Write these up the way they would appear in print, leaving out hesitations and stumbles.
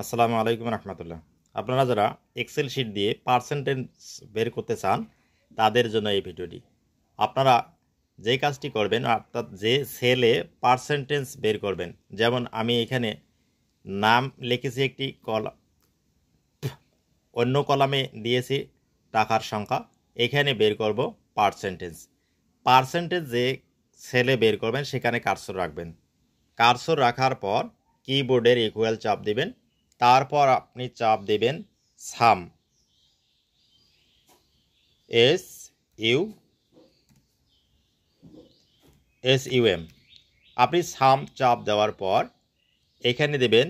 আসসালামু আলাইকুম রহমতুল্লাহ। আপনারা যারা এক্সেল শিট দিয়ে পার্সেন্টেজ বের করতে চান তাদের জন্য এই ভিডিওটি। আপনারা যে কাজটি করবেন অর্থাৎ যে সেলে পার্সেন্টেজ বের করবেন, যেমন আমি এখানে নাম লিখেছি একটি কলাম, অন্য কলামে দিয়েছি টাকার সংখ্যা, এখানে বের করব পার্সেন্টেজ। পার্সেন্টেজ যে সেলে বের করবেন সেখানে কার্সর রাখবেন। কার্সর রাখার পর কিবোর্ডের ইকুয়াল চাপ দিবেন, তারপর আপনি চাপ দেবেন সাম, SUM। আপনি সাম চাপ দেওয়ার পর এখানে দেবেন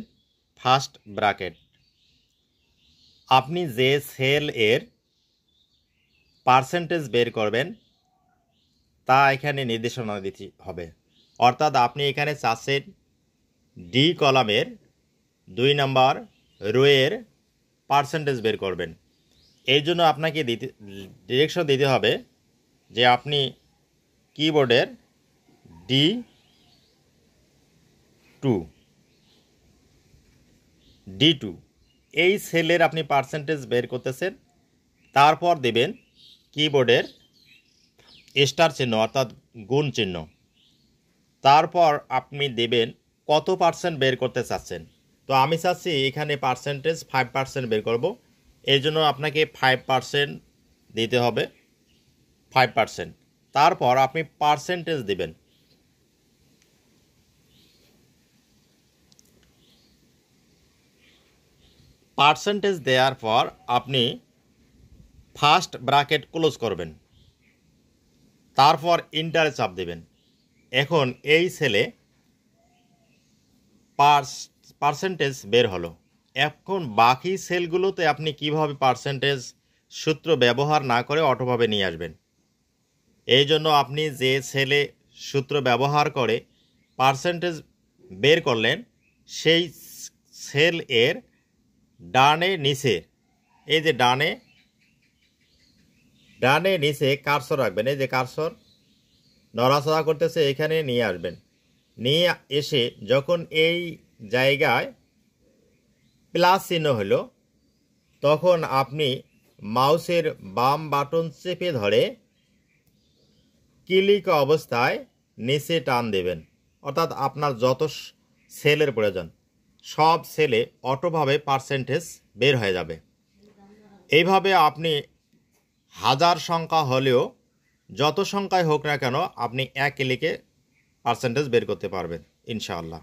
ফার্স্ট ব্র্যাকেট। আপনি যে সেল এর পার্সেন্টেজ বের করবেন তা এখানে নির্দেশনা দিতে হবে। অর্থাৎ আপনি এখানে চাচ্ছেন ডি কলামের 2 নম্বর রোয়ের পার্সেন্টেজ বের করবেন। এই জন্য আপনাকে ডিরেকশন দিতে হবে যে আপনি কিবোর্ডের D2 এই সেলের আপনি পার্সেন্টেজ বের করতেছেন। তারপর দেবেন কিবোর্ডের স্টার চিহ্ন অর্থাৎ গুণ চিহ্ন। তারপর আপনি দেবেন কত পার্সেন্ট বের করতে চাচ্ছেন। তো আমি চাচ্ছি এখানে পার্সেন্টেজ 5% বের করব, এই জন্য আপনাকে 5% দিতে হবে, 5%। তারপর আপনি পার্সেন্টেজ দিবেন। পার্সেন্টেজ দেওয়ার পর আপনি ফার্স্ট ব্র্যাকেট ক্লোজ করবেন, তারপর ইন্টারে চাপ দেবেন। এখন এই সেলে পার্সেন্টেজ বের হলো। এখন বাকি সেলগুলোতে আপনি কিভাবে পার্সেন্টেজ সূত্র ব্যবহার না করে অটোভাবে নিয়ে আসবেন। এই জন্য আপনি যে সেলে সূত্র ব্যবহার করে পার্সেন্টেজ বের করলেন সেই সেল এর ডানে নিচে, এই যে ডানে নিচে কার্সর রাখবেন। এই যে কার্সর নড়াচড়া করতেছে, এখানে নিয়ে আসবেন। নিয়ে এসে যখন এই জায়গায় প্লাস চিহ্ন হলো, তখন আপনি মাউসের বাম বাটন চেপে ধরে ক্লিক অবস্থায় নিচে টান দেবেন। অর্থাৎ আপনার যত সেলের প্রয়োজন সব সেলে অটোভাবে পার্সেন্টেজ বের হয়ে যাবে। এইভাবে আপনি হাজার সংখ্যা হলেও যত সংখ্যায় হোক না কেন আপনি এক ক্লিকে পার্সেন্টেজ বের করতে পারবেন ইনশাআল্লাহ।